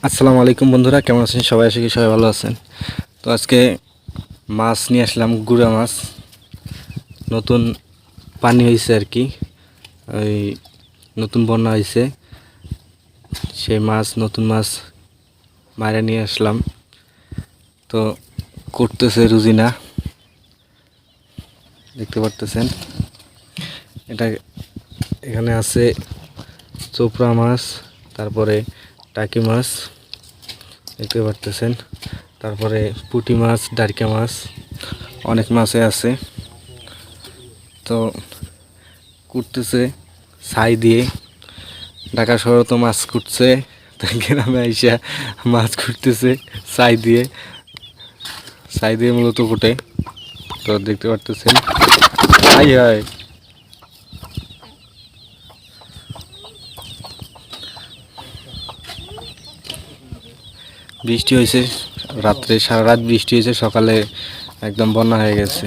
আসসালামু আলাইকুম বন্ধুরা, কেমন আছেন সবাই? আশা করি সবাই ভালো আছেন। তো আজকে মাছ নিয়ে আসলাম, গুড়া মাছ। নতুন পানি হয়েছে আর কি, ওই নতুন বন্যা হয়েছে, সেই মাছ, নতুন মাছ মারে নিয়ে আসলাম। তো করতেছে রুজিনা, দেখতে পারতেছেন। এটা এখানে আছে চোপড়া মাছ, তারপরে টাকি মাছ দেখতে পারতেছেন, তারপরে পুঁটি মাছ, ডারকা মাছ, অনেক মাছই আছে। তো কুটতেছে ছাই দিয়ে। ঢাকা শহরে তো মাছ কুটছে, তাই গ্রামে আইসা মাছ কুটতেছে ছাই দিয়ে মূলত কুটে। তো দেখতে পারতেছেন, ছাই হয়। বৃষ্টি হয়েছে রাত্রে, সারা রাত বৃষ্টি হয়েছে, সকালে একদম বন্যা হয়ে গেছে।